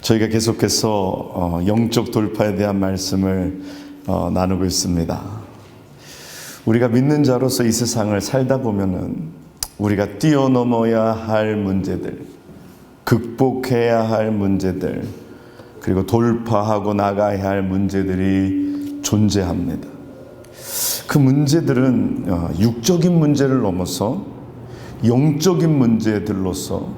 저희가 계속해서 영적 돌파에 대한 말씀을 나누고 있습니다. 우리가 믿는 자로서 이 세상을 살다 보면은 우리가 뛰어넘어야 할 문제들, 극복해야 할 문제들, 그리고 돌파하고 나가야 할 문제들이 존재합니다. 그 문제들은 육적인 문제를 넘어서 영적인 문제들로서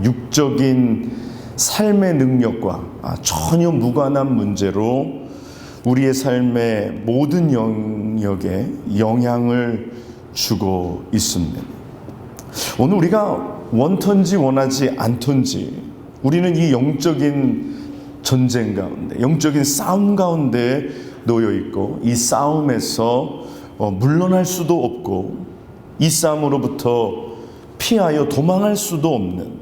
육적인 삶의 능력과 전혀 무관한 문제로 우리의 삶의 모든 영역에 영향을 주고 있습니다. 오늘 우리가 원턴지 원하지 않던지 우리는 이 영적인 전쟁 가운데, 영적인 싸움 가운데 놓여 있고, 이 싸움에서 물러날 수도 없고, 이 싸움으로부터 피하여 도망할 수도 없는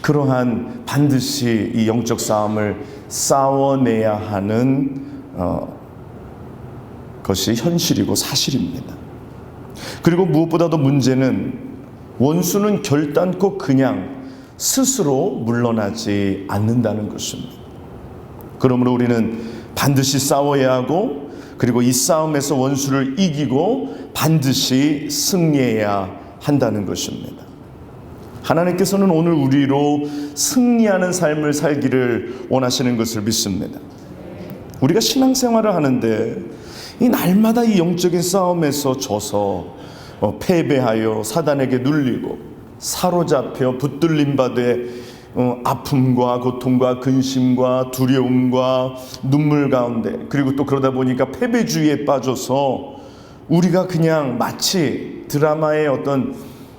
그러한 반드시 이 영적 싸움을 싸워내야 하는 것이 현실이고 사실입니다. 그리고 무엇보다도 문제는 원수는 결단코 그냥 스스로 물러나지 않는다는 것입니다. 그러므로 우리는 반드시 싸워야 하고, 그리고 이 싸움에서 원수를 이기고 반드시 승리해야 한다는 것입니다. 하나님께서는 오늘 우리로 승리하는 삶을 살기를 원하시는 것을 믿습니다. 우리가 신앙생활을 하는데 이 날마다 이 영적인 싸움에서 져서 패배하여 사단에게 눌리고 사로잡혀 붙들림 받되 아픔과 고통과 근심과 두려움과 눈물 가운데, 그리고 또 그러다 보니까 패배주의에 빠져서 우리가 그냥 마치 드라마의 어떤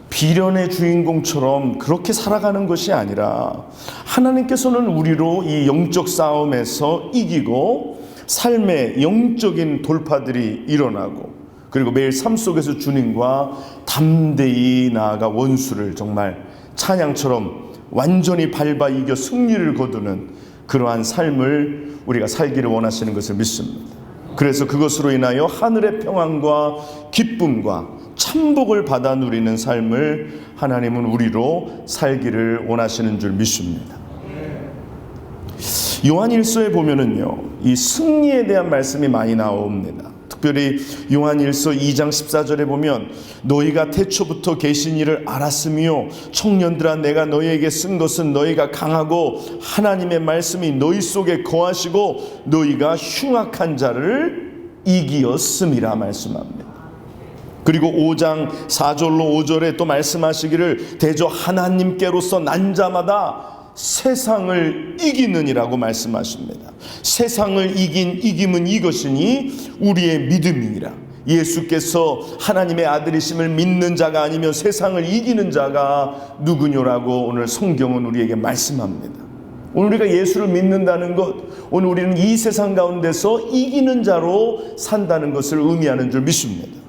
비련의 주인공처럼 그렇게 살아가는 것이 아니라, 하나님께서는 우리로 이 영적 싸움에서 이기고 삶의 영적인 돌파들이 일어나고, 그리고 매일 삶 속에서 주님과 담대히 나아가 원수를 정말 찬양처럼 완전히 밟아 이겨 승리를 거두는 그러한 삶을 우리가 살기를 원하시는 것을 믿습니다. 그래서 그것으로 인하여 하늘의 평안과 기쁨과 참복을 받아 누리는 삶을 하나님은 우리로 살기를 원하시는 줄 믿습니다. 요한일서에 보면은요, 이 승리에 대한 말씀이 많이 나옵니다. 특별히 요한일서 2장 14절에 보면 너희가 태초부터 계신 이를 알았으며 청년들아 내가 너희에게 쓴 것은 너희가 강하고 하나님의 말씀이 너희 속에 거하시고 너희가 흉악한 자를 이기었음이라 말씀합니다. 그리고 5장 4절로 5절에 또 말씀하시기를 대저 하나님께로서 난 자마다 세상을 이기느니라고 말씀하십니다. 세상을 이긴 이김은 이것이니 우리의 믿음이니라. 예수께서 하나님의 아들이심을 믿는 자가 아니면 세상을 이기는 자가 누구냐라고 오늘 성경은 우리에게 말씀합니다. 오늘 우리가 예수를 믿는다는 것, 오늘 우리는 이 세상 가운데서 이기는 자로 산다는 것을 의미하는 줄 믿습니다.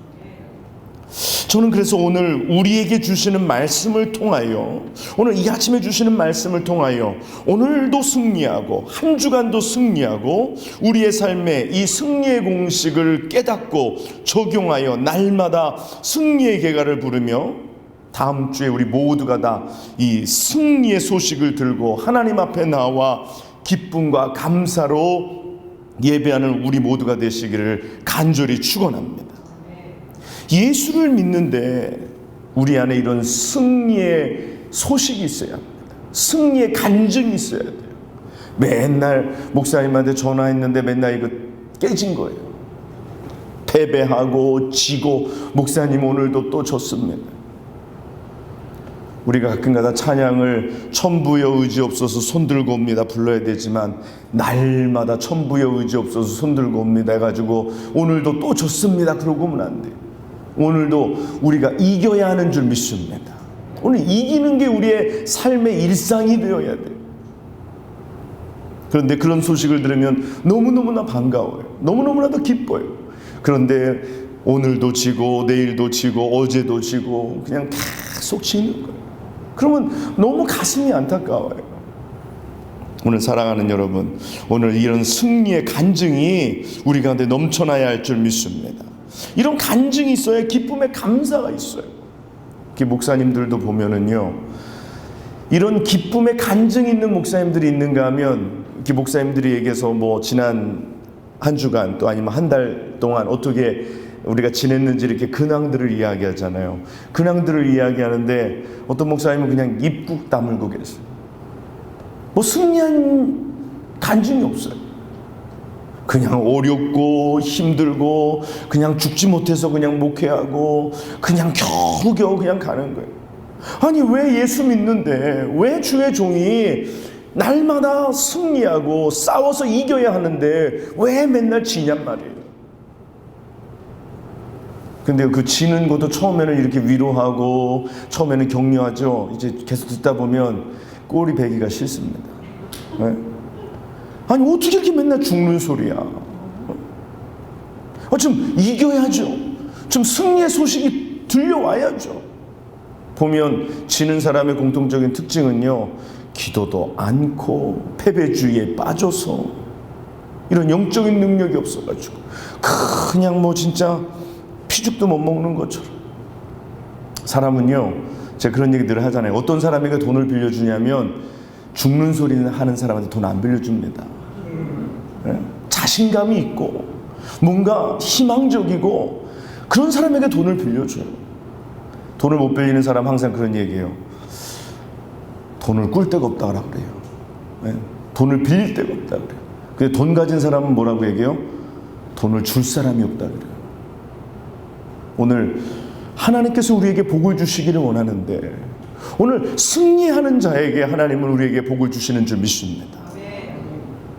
저는 그래서 오늘 우리에게 주시는 말씀을 통하여, 오늘 이 아침에 주시는 말씀을 통하여 오늘도 승리하고 한 주간도 승리하고 우리의 삶에 이 승리의 공식을 깨닫고 적용하여 날마다 승리의 계가를 부르며 다음 주에 우리 모두가 다 이 승리의 소식을 들고 하나님 앞에 나와 기쁨과 감사로 예배하는 우리 모두가 되시기를 간절히 축원합니다. 예수를 믿는데 우리 안에 이런 승리의 소식이 있어야 합니다. 승리의 간증이 있어야 돼요. 맨날 목사님한테 전화했는데 맨날 이거 깨진 거예요. 패배하고 지고 목사님 오늘도 또 졌습니다. 우리가 가끔가다 찬양을 천부여 의지 없어서 손들고 옵니다 불러야 되지만, 날마다 천부여 의지 없어서 손들고 옵니다 해가지고 오늘도 또 졌습니다 그러고 오면 안 돼요. 오늘도 우리가 이겨야 하는 줄 믿습니다. 오늘 이기는 게 우리의 삶의 일상이 되어야 돼요. 그런데 그런 소식을 들으면 너무너무나 반가워요. 너무너무나도 기뻐요. 그런데 오늘도 지고 내일도 지고 어제도 지고 그냥 계속 지는 거예요. 그러면 너무 가슴이 안타까워요. 오늘 사랑하는 여러분, 오늘 이런 승리의 간증이 우리 가운데 넘쳐나야 할 줄 믿습니다. 이런 간증이 있어야 기쁨의 감사가 있어요. 목사님들도 보면은요, 이런 기쁨의 간증이 있는 목사님들이 있는가 하면 이렇게 목사님들이 얘기해서 뭐 지난 한 주간 또 아니면 한 달 동안 어떻게 우리가 지냈는지 이렇게 근황들을 이야기하잖아요. 근황들을 이야기하는데 어떤 목사님은 그냥 입 꾹 다물고 계세요. 뭐 승리한 간증이 없어요. 그냥 어렵고 힘들고 그냥 죽지 못해서 그냥 목회하고 그냥 겨우겨우 그냥 가는 거예요. 아니 왜 예수 믿는데 왜 주의 종이 날마다 승리하고 싸워서 이겨야 하는데 왜 맨날 지냔 말이에요. 근데 그 지는 것도 처음에는 이렇게 위로하고 처음에는 격려하죠. 이제 계속 듣다 보면 꼬리 베기가 싫습니다. 네? 아니 어떻게 이렇게 맨날 죽는 소리야. 좀 이겨야죠. 좀 승리의 소식이 들려와야죠. 보면 지는 사람의 공통적인 특징은요, 기도도 않고 패배주의에 빠져서 이런 영적인 능력이 없어가지고 그냥 뭐 진짜 피죽도 못 먹는 것처럼. 사람은요, 제가 그런 얘기들을 하잖아요. 어떤 사람에게 돈을 빌려주냐면 죽는 소리는 하는 사람한테 돈 안 빌려줍니다. 네? 자신감이 있고 뭔가 희망적이고 그런 사람에게 돈을 빌려줘요. 돈을 못 빌리는 사람 항상 그런 얘기해요. 돈을 꿀 데가 없다 그래요. 네? 돈을 빌릴 데가 없다 그래요. 근데 돈 가진 사람은 뭐라고 얘기해요? 돈을 줄 사람이 없다 그래요. 오늘 하나님께서 우리에게 복을 주시기를 원하는데 오늘 승리하는 자에게 하나님은 우리에게 복을 주시는 줄 믿습니다.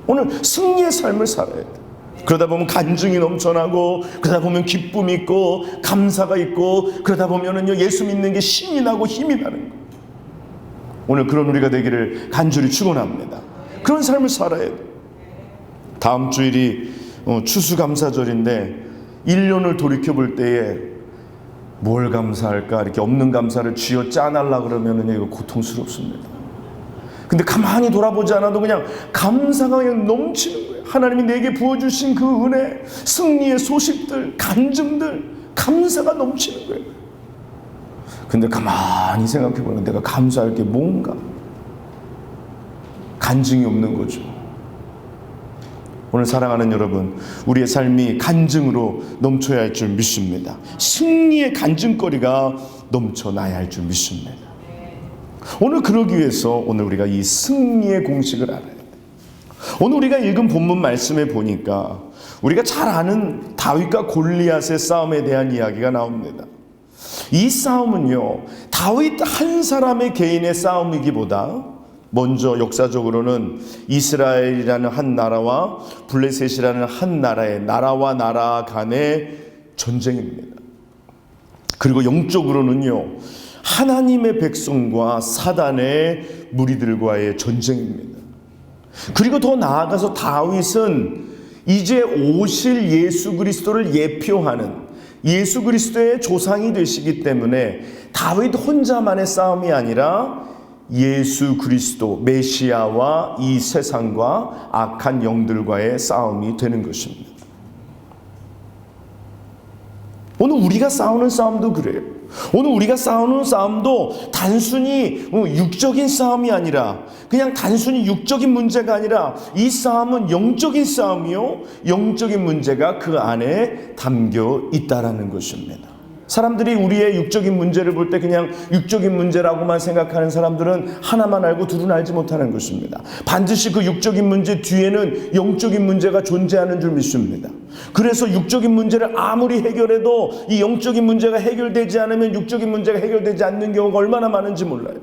오늘 승리의 삶을 살아야 돼. 그러다 보면 간증이 넘쳐나고 그러다 보면 기쁨이 있고 감사가 있고 그러다 보면은요 예수 믿는 게 신이 나고 힘이 나는 거예요. 오늘 그런 우리가 되기를 간절히 축원합니다. 그런 삶을 살아야 돼. 다음 주일이 추수감사절인데 1년을 돌이켜볼 때에 뭘 감사할까 이렇게 없는 감사를 쥐어 짜내려고 그러면은 이거 고통스럽습니다. 근데 가만히 돌아보지 않아도 그냥 감사가 그냥 넘치는 거예요. 하나님이 내게 부어주신 그 은혜, 승리의 소식들, 간증들, 감사가 넘치는 거예요. 근데 가만히 생각해보면 내가 감사할 게 뭔가? 간증이 없는 거죠. 오늘 사랑하는 여러분, 우리의 삶이 간증으로 넘쳐야 할 줄 믿습니다. 승리의 간증거리가 넘쳐나야 할 줄 믿습니다. 오늘 그러기 위해서 오늘 우리가 이 승리의 공식을 알아야 돼요. 오늘 우리가 읽은 본문 말씀에 보니까 우리가 잘 아는 다윗과 골리앗의 싸움에 대한 이야기가 나옵니다. 이 싸움은요, 다윗 한 사람의 개인의 싸움이기보다 먼저 역사적으로는 이스라엘이라는 한 나라와 블레셋이라는 한 나라의 나라와 나라 간의 전쟁입니다. 그리고 영적으로는요, 하나님의 백성과 사단의 무리들과의 전쟁입니다. 그리고 더 나아가서 다윗은 이제 오실 예수 그리스도를 예표하는 예수 그리스도의 조상이 되시기 때문에 다윗 혼자만의 싸움이 아니라 예수 그리스도 메시아와 이 세상과 악한 영들과의 싸움이 되는 것입니다. 오늘 우리가 싸우는 싸움도 그래요. 오늘 우리가 싸우는 싸움도 단순히 육적인 싸움이 아니라 그냥 단순히 육적인 문제가 아니라 이 싸움은 영적인 싸움이요, 영적인 문제가 그 안에 담겨 있다라는 것입니다. 사람들이 우리의 육적인 문제를 볼 때 그냥 육적인 문제라고만 생각하는 사람들은 하나만 알고 둘은 알지 못하는 것입니다. 반드시 그 육적인 문제 뒤에는 영적인 문제가 존재하는 줄 믿습니다. 그래서 육적인 문제를 아무리 해결해도 이 영적인 문제가 해결되지 않으면 육적인 문제가 해결되지 않는 경우가 얼마나 많은지 몰라요.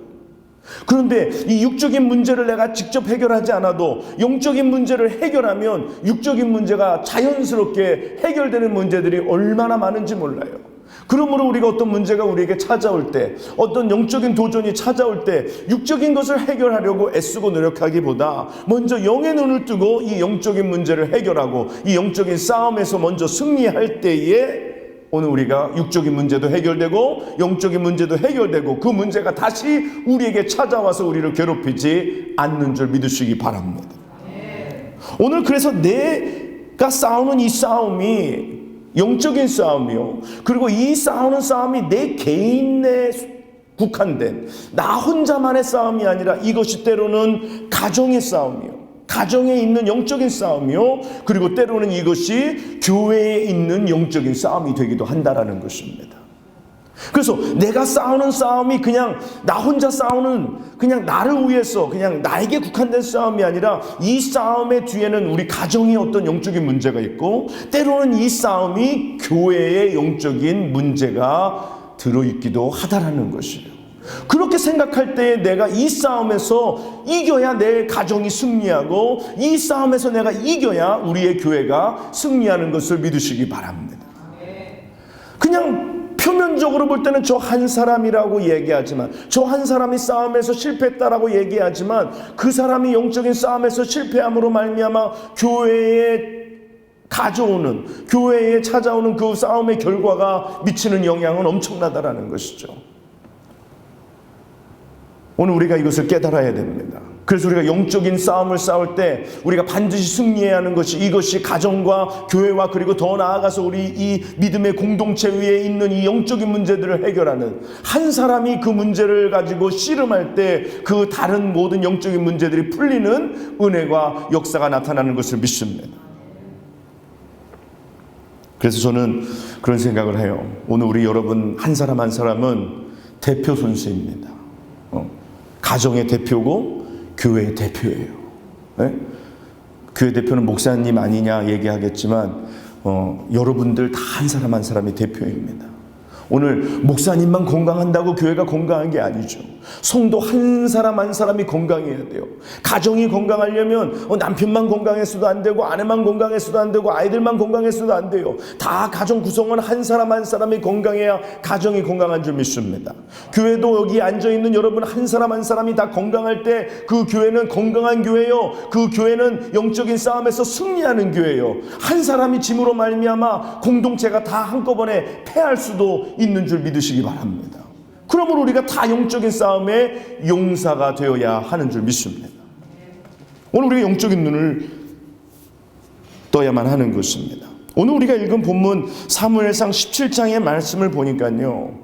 그런데 이 육적인 문제를 내가 직접 해결하지 않아도 영적인 문제를 해결하면 육적인 문제가 자연스럽게 해결되는 문제들이 얼마나 많은지 몰라요. 그러므로 우리가 어떤 문제가 우리에게 찾아올 때, 어떤 영적인 도전이 찾아올 때 육적인 것을 해결하려고 애쓰고 노력하기보다 먼저 영의 눈을 뜨고 이 영적인 문제를 해결하고 이 영적인 싸움에서 먼저 승리할 때에 오늘 우리가 육적인 문제도 해결되고 영적인 문제도 해결되고 그 문제가 다시 우리에게 찾아와서 우리를 괴롭히지 않는 줄 믿으시기 바랍니다. 오늘 그래서 내가 싸우는 이 싸움이 영적인 싸움이요, 그리고 이 싸우는 싸움이 내 개인의 국한된 나 혼자만의 싸움이 아니라 이것이 때로는 가정의 싸움이요, 가정에 있는 영적인 싸움이요, 그리고 때로는 이것이 교회에 있는 영적인 싸움이 되기도 한다라는 것입니다. 그래서 내가 싸우는 싸움이 그냥 나 혼자 싸우는, 그냥 나를 위해서 그냥 나에게 국한된 싸움이 아니라 이 싸움의 뒤에는 우리 가정의 어떤 영적인 문제가 있고, 때로는 이 싸움이 교회의 영적인 문제가 들어있기도 하다라는 것이에요. 그렇게 생각할 때 내가 이 싸움에서 이겨야 내 가정이 승리하고, 이 싸움에서 내가 이겨야 우리의 교회가 승리하는 것을 믿으시기 바랍니다. 그냥 표면적으로 볼 때는 저 한 사람이라고 얘기하지만, 저 한 사람이 싸움에서 실패했다라고 얘기하지만, 그 사람이 영적인 싸움에서 실패함으로 말미암아 교회에 가져오는, 교회에 찾아오는 그 싸움의 결과가 미치는 영향은 엄청나다라는 것이죠. 오늘 우리가 이것을 깨달아야 됩니다. 그래서 우리가 영적인 싸움을 싸울 때 우리가 반드시 승리해야 하는 것이, 이것이 가정과 교회와 그리고 더 나아가서 우리 이 믿음의 공동체 위에 있는 이 영적인 문제들을 해결하는, 한 사람이 그 문제를 가지고 씨름할 때 그 다른 모든 영적인 문제들이 풀리는 은혜와 역사가 나타나는 것을 믿습니다. 그래서 저는 그런 생각을 해요. 오늘 우리 여러분 한 사람 한 사람은 대표 선수입니다. 가정의 대표고 교회의 대표예요. 네? 교회 대표는 목사님 아니냐 얘기하겠지만 여러분들 다 한 사람 한 사람이 대표입니다. 오늘 목사님만 건강한다고 교회가 건강한 게 아니죠. 성도 한 사람 한 사람이 건강해야 돼요. 가정이 건강하려면 남편만 건강했어도 안 되고, 아내만 건강했어도 안 되고, 아이들만 건강했어도 안 돼요. 다 가정 구성원 한 사람 한 사람이 건강해야 가정이 건강한 줄 믿습니다. 교회도 여기 앉아있는 여러분 한 사람 한 사람이 다 건강할 때 그 교회는 건강한 교회요, 그 교회는 영적인 싸움에서 승리하는 교회요. 한 사람이 짐으로 말미암아 공동체가 다 한꺼번에 패할 수도 있는 줄 믿으시기 바랍니다. 그러므로 우리가 다 영적인 싸움의 용사가 되어야 하는 줄 믿습니다. 오늘 우리가 영적인 눈을 떠야만 하는 것입니다. 오늘 우리가 읽은 본문 사무엘상 17장의 말씀을 보니까요,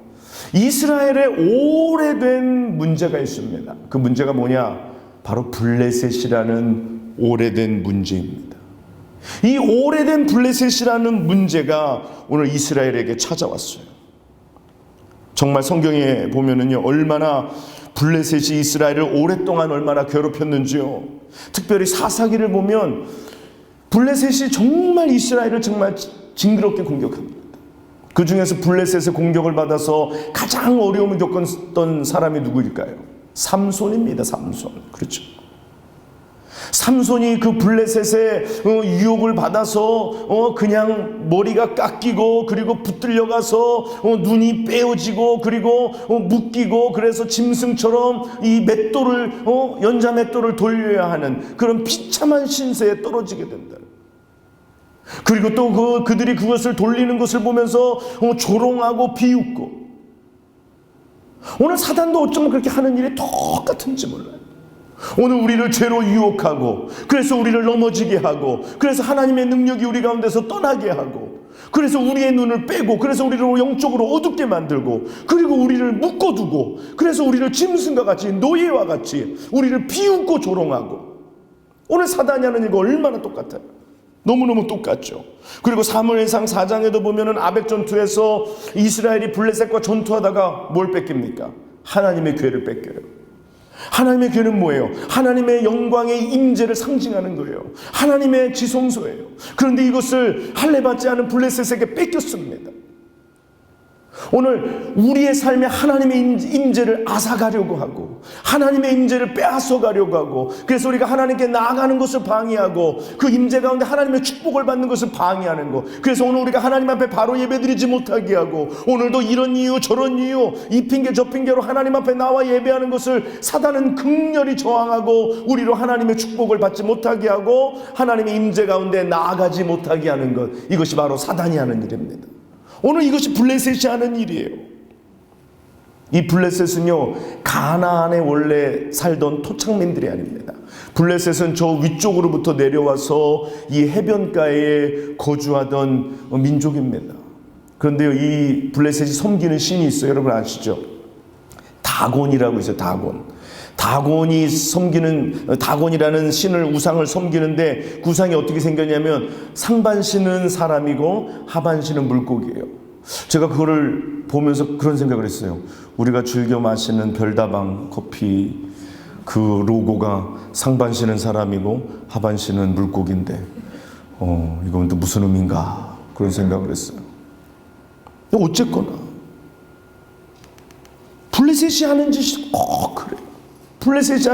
이스라엘의 오래된 문제가 있습니다. 그 문제가 뭐냐? 바로 블레셋이라는 오래된 문제입니다. 이 오래된 블레셋이라는 문제가 오늘 이스라엘에게 찾아왔어요. 정말 성경에 보면은요, 얼마나 블레셋이 이스라엘을 오랫동안 얼마나 괴롭혔는지요. 특별히 사사기를 보면 블레셋이 정말 이스라엘을 정말 징그럽게 공격합니다. 그 중에서 블레셋의 공격을 받아서 가장 어려움을 겪었던 사람이 누구일까요? 삼손입니다. 삼손. 그렇죠. 삼손이 그 블레셋의 유혹을 받아서 그냥 머리가 깎이고, 그리고 붙들려가서 눈이 빼어지고, 그리고 묶이고, 그래서 짐승처럼 이 맷돌을 연자 맷돌을 돌려야 하는 그런 비참한 신세에 떨어지게 된다. 그리고 또 그들이 그것을 돌리는 것을 보면서 조롱하고 비웃고. 오늘 사단도 어쩌면 그렇게 하는 일이 똑같은지 몰라요. 오늘 우리를 죄로 유혹하고, 그래서 우리를 넘어지게 하고, 그래서 하나님의 능력이 우리 가운데서 떠나게 하고, 그래서 우리의 눈을 빼고, 그래서 우리를 영적으로 어둡게 만들고, 그리고 우리를 묶어두고, 그래서 우리를 짐승과 같이, 노예와 같이 우리를 비웃고 조롱하고. 오늘 사단이 하는 일과 얼마나 똑같아요. 너무너무 똑같죠. 그리고 사무엘상 4장에도 보면은 아벡 전투에서 이스라엘이 블레셋과 전투하다가 뭘 뺏깁니까? 하나님의 괴를 뺏겨요. 하나님의 괴는 뭐예요? 하나님의 영광의 임재를 상징하는 거예요. 하나님의 지성소예요. 그런데 이것을 할례받지 않은 블레셋에게 뺏겼습니다. 오늘 우리의 삶에 하나님의 임재를 앗아가려고 하고, 하나님의 임재를 빼앗아가려고 하고, 그래서 우리가 하나님께 나아가는 것을 방해하고, 그 임재 가운데 하나님의 축복을 받는 것을 방해하는 것. 그래서 오늘 우리가 하나님 앞에 바로 예배드리지 못하게 하고, 오늘도 이런 이유 저런 이유, 이 핑계 저 핑계로 하나님 앞에 나와 예배하는 것을 사단은 극렬히 저항하고, 우리로 하나님의 축복을 받지 못하게 하고, 하나님의 임재 가운데 나아가지 못하게 하는 것. 이것이 바로 사단이 하는 일입니다. 오늘 이것이 블레셋이 하는 일이에요. 이 블레셋은요, 가나안에 원래 살던 토착민들이 아닙니다. 블레셋은 저 위쪽으로부터 내려와서 이 해변가에 거주하던 민족입니다. 그런데요, 이 블레셋이 섬기는 신이 있어요. 여러분 아시죠? 다곤이라고 있어요. 다곤이 섬기는, 다곤이라는 신을, 우상을 섬기는데 그 우상이 어떻게 생겼냐면 상반신은 사람이고 하반신은 물고기예요. 제가 그거를 보면서 그런 생각을 했어요. 우리가 즐겨 마시는 별다방 커피 그 로고가 상반신은 사람이고 하반신은 물고기인데 이건 또 무슨 의미인가 그런 생각을 했어요. 어쨌거나 블레셋이 하는 짓이 그래요. 블레셋이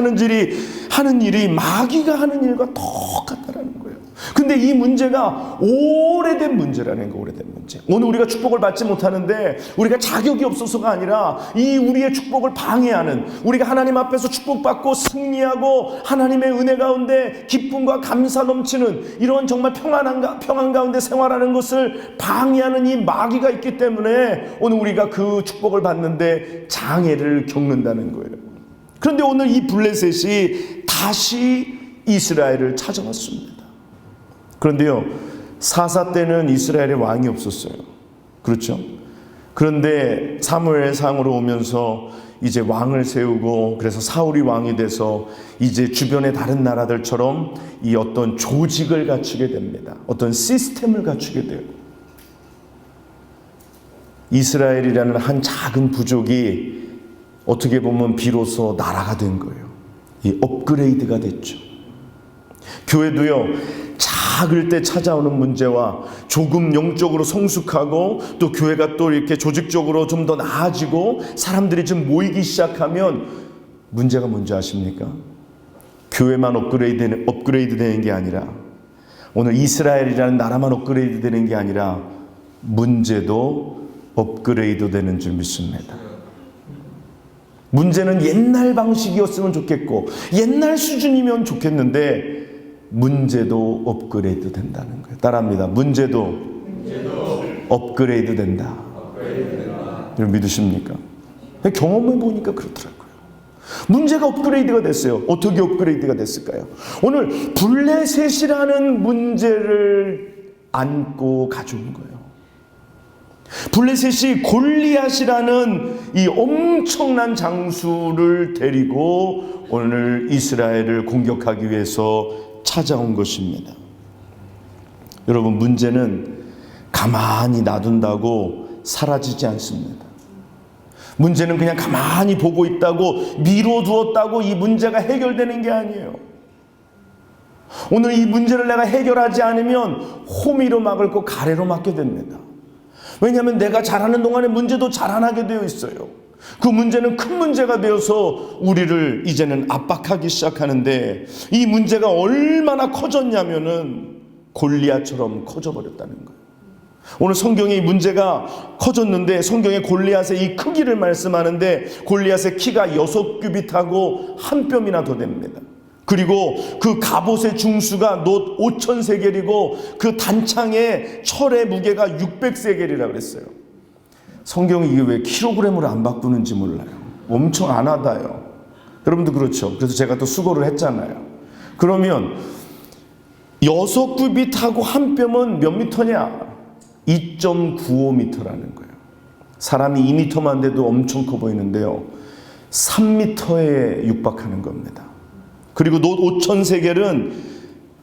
하는 일이 마귀가 하는 일과 똑같다라는 거예요. 근데 이 문제가 오래된 문제라는 거, 오래된 문제. 오늘 우리가 축복을 받지 못하는데 우리가 자격이 없어서가 아니라 이 우리의 축복을 방해하는, 우리가 하나님 앞에서 축복받고 승리하고 하나님의 은혜 가운데 기쁨과 감사 넘치는 이런 정말 평안 가운데 생활하는 것을 방해하는 이 마귀가 있기 때문에 오늘 우리가 그 축복을 받는데 장애를 겪는다는 거예요. 그런데 오늘 이 블레셋이 다시 이스라엘을 찾아왔습니다. 그런데요, 사사 때는 이스라엘에 왕이 없었어요. 그렇죠? 그런데 사무엘상으로 오면서 이제 왕을 세우고, 그래서 사울이 왕이 돼서 이제 주변의 다른 나라들처럼 이 어떤 조직을 갖추게 됩니다. 어떤 시스템을 갖추게 돼요. 이스라엘이라는 한 작은 부족이 어떻게 보면 비로소 나라가 된 거예요. 이 업그레이드가 됐죠. 교회도요, 작을 때 찾아오는 문제와 조금 영적으로 성숙하고 또 교회가 또 이렇게 조직적으로 좀 더 나아지고 사람들이 좀 모이기 시작하면 문제가 뭔지 아십니까? 교회만 업그레이드 되는 게 아니라, 오늘 이스라엘이라는 나라만 업그레이드 되는 게 아니라 문제도 업그레이드 되는 줄 믿습니다. 문제는 옛날 방식이었으면 좋겠고 옛날 수준이면 좋겠는데 문제도 업그레이드 된다는 거예요. 따라합니다. 문제도 업그레이드 된다. 여러분 믿으십니까? 경험해 보니까 그렇더라고요. 문제가 업그레이드가 됐어요. 어떻게 업그레이드가 됐을까요? 오늘 블레셋이라는 문제를 안고 가져온 거예요. 블레셋이 골리앗이라는 이 엄청난 장수를 데리고 오늘 이스라엘을 공격하기 위해서 찾아온 것입니다. 여러분, 문제는 가만히 놔둔다고 사라지지 않습니다. 문제는 그냥 가만히 보고 있다고 미뤄두었다고 이 문제가 해결되는 게 아니에요. 오늘 이 문제를 내가 해결하지 않으면 호미로 막을 거 가래로 막게 됩니다. 왜냐하면 내가 잘하는 동안에 문제도 자라나게 되어 있어요. 그 문제는 큰 문제가 되어서 우리를 이제는 압박하기 시작하는데, 이 문제가 얼마나 커졌냐면은 골리앗처럼 커져버렸다는 거예요. 오늘 성경에 이 문제가 커졌는데 성경에 골리앗의 이 크기를 말씀하는데 골리앗의 키가 6규빗하고 한 뼘이나 더 됩니다. 그리고 그 갑옷의 중수가 놋 5,000세겔이고 그 단창의 철의 무게가 600세겔이라고 그랬어요. 성경이 이게 왜 킬로그램으로 안 바꾸는지 몰라요. 엄청 안 하다요. 여러분도 그렇죠. 그래서 제가 또 수고를 했잖아요. 그러면 6규빗하고 한 뼘은 몇 미터냐? 2.95m라는 거예요. 사람이 2m만 돼도 엄청 커 보이는데요, 3m에 육박하는 겁니다. 그리고 놋 5,000세겔은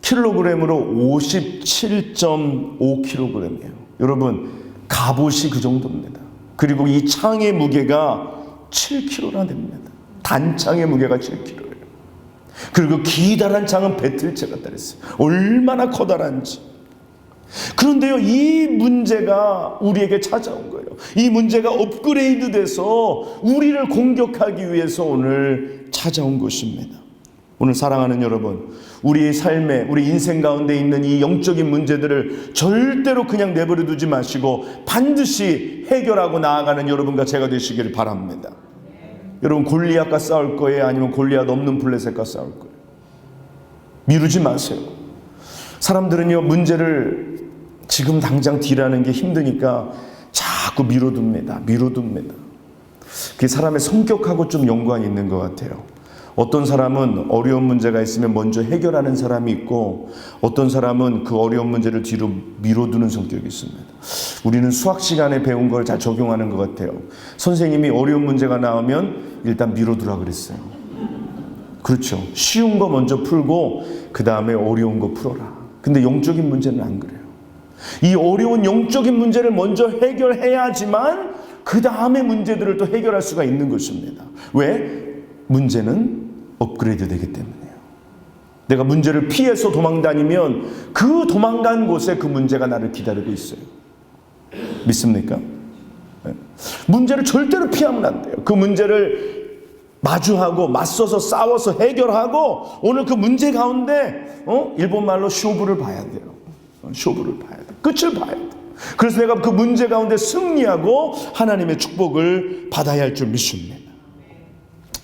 킬로그램으로 57.5kg이에요. 여러분, 갑옷이 그 정도입니다. 그리고 이 창의 무게가 7kg나 됩니다. 단창의 무게가 7kg예요. 그리고 기다란 창은 배틀채 같다 그랬어요. 얼마나 커다란지. 그런데요, 이 문제가 우리에게 찾아온 거예요. 이 문제가 업그레이드 돼서 우리를 공격하기 위해서 오늘 찾아온 것입니다. 오늘 사랑하는 여러분, 우리의 삶에, 우리 인생 가운데 있는 이 영적인 문제들을 절대로 그냥 내버려 두지 마시고 반드시 해결하고 나아가는 여러분과 제가 되시기를 바랍니다. 여러분, 골리앗과 싸울 거예요? 아니면 골리앗 없는 블레셋과 싸울 거예요? 미루지 마세요. 사람들은요, 문제를 지금 당장 딜하는 게 힘드니까 자꾸 미뤄둡니다. 그게 사람의 성격하고 좀 연관이 있는 것 같아요. 어떤 사람은 어려운 문제가 있으면 먼저 해결하는 사람이 있고, 어떤 사람은 그 어려운 문제를 뒤로 미뤄두는 성격이 있습니다. 우리는 수학 시간에 배운 걸 잘 적용하는 것 같아요. 선생님이 어려운 문제가 나오면 일단 미뤄두라 그랬어요. 그렇죠. 쉬운 거 먼저 풀고 그 다음에 어려운 거 풀어라. 근데 영적인 문제는 안 그래요. 이 어려운 영적인 문제를 먼저 해결해야지만 그 다음에 문제들을 또 해결할 수가 있는 것입니다. 왜? 문제는 업그레이드 되기 때문이에요. 내가 문제를 피해서 도망다니면 그 도망간 곳에 그 문제가 나를 기다리고 있어요. 믿습니까? 네. 문제를 절대로 피하면 안 돼요. 그 문제를 마주하고 맞서서 싸워서 해결하고 오늘 그 문제 가운데 일본 말로 쇼부를 봐야 돼요. 쇼부를 봐야 돼. 끝을 봐야 돼. 그래서 내가 그 문제 가운데 승리하고 하나님의 축복을 받아야 할 줄 믿습니다.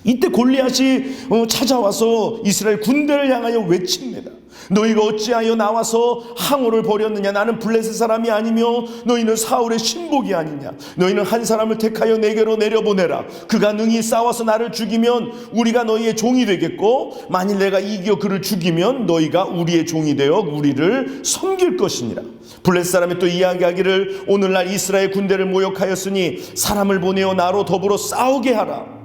이때 골리앗이 찾아와서 이스라엘 군대를 향하여 외칩니다. 너희가 어찌하여 나와서 항우를 벌였느냐? 나는 블레셋 사람이 아니며 너희는 사울의 신복이 아니냐? 너희는 한 사람을 택하여 내게로 내려보내라. 그가 능히 싸워서 나를 죽이면 우리가 너희의 종이 되겠고, 만일 내가 이겨 그를 죽이면 너희가 우리의 종이 되어 우리를 섬길 것이니라. 블레셋 사람이 또 이야기하기를 오늘날 이스라엘 군대를 모욕하였으니 사람을 보내어 나로 더불어 싸우게 하라.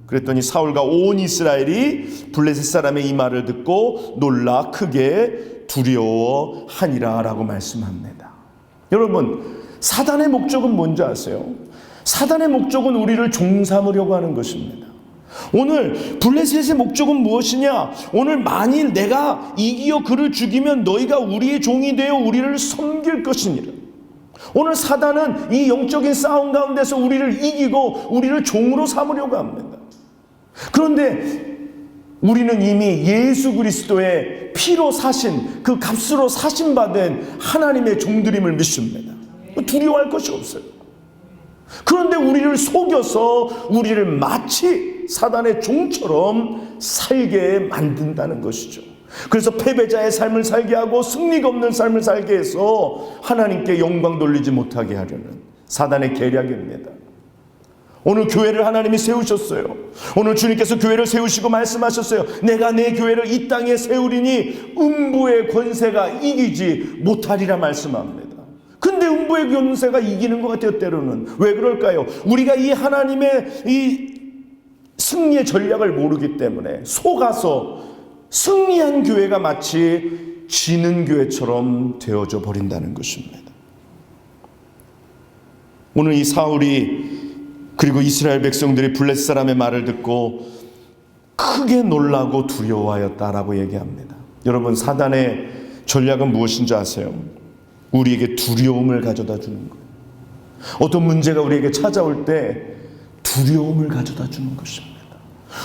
그랬더니 사울과 온 이스라엘이 블레셋 사람의 이 말을 듣고 놀라 크게 두려워하니라 라고 말씀합니다. 여러분, 사단의 목적은 뭔지 아세요? 사단의 목적은 우리를 종삼으려고 하는 것입니다. 오늘 블레셋의 목적은 무엇이냐? 오늘 만일 내가 이기어 그를 죽이면 너희가 우리의 종이 되어 우리를 섬길 것이니라. 오늘 사단은 이 영적인 싸움 가운데서 우리를 이기고 우리를 종으로 삼으려고 합니다. 그런데 우리는 이미 예수 그리스도의 피로 사신, 그 값으로 사신받은 하나님의 종들임을 믿습니다. 두려워할 것이 없어요. 그런데 우리를 속여서 우리를 마치 사단의 종처럼 살게 만든다는 것이죠. 그래서 패배자의 삶을 살게 하고 승리가 없는 삶을 살게 해서 하나님께 영광 돌리지 못하게 하려는 사단의 계략입니다. 오늘 교회를 하나님이 세우셨어요. 오늘 주님께서 교회를 세우시고 말씀하셨어요. 내가 내 교회를 이 땅에 세우리니 음부의 권세가 이기지 못하리라 말씀합니다. 근데 음부의 권세가 이기는 것 같아요, 때로는. 왜 그럴까요? 우리가 이 하나님의 이 승리의 전략을 모르기 때문에 속아서 승리한 교회가 마치 지는 교회처럼 되어져 버린다는 것입니다. 오늘 이 사울이 그리고 이스라엘 백성들이 블레셋 사람의 말을 듣고 크게 놀라고 두려워하였다라고 얘기합니다. 여러분, 사단의 전략은 무엇인지 아세요? 우리에게 두려움을 가져다 주는 거예요. 어떤 문제가 우리에게 찾아올 때 두려움을 가져다 주는 것입니다.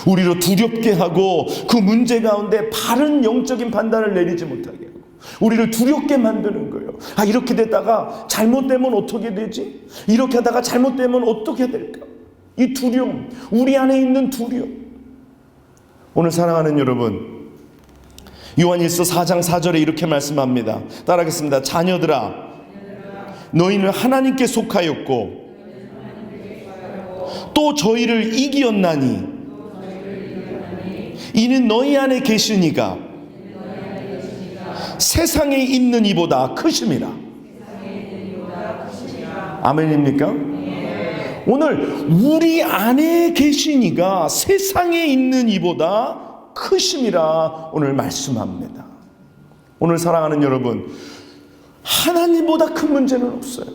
우리로 두렵게 하고 그 문제 가운데 바른 영적인 판단을 내리지 못하게 하고 우리를 두렵게 만드는 거예요. 아, 이렇게 됐다가 잘못되면 어떻게 되지? 이렇게 하다가 잘못되면 어떻게 될까? 이 두려움, 우리 안에 있는 두려움. 오늘 사랑하는 여러분, 요한일서 4장 4절에 이렇게 말씀합니다. 따라하겠습니다. 자녀들아, 너희는 하나님께 속하였고 또 저희를 이기었나니 이는 너희 안에 계시니가 세상에 있는 이보다 크심이라. 아멘입니까? 오늘 우리 안에 계시니가 세상에 있는 이보다 크심이라 오늘 말씀합니다. 오늘 사랑하는 여러분, 하나님보다 큰 문제는 없어요.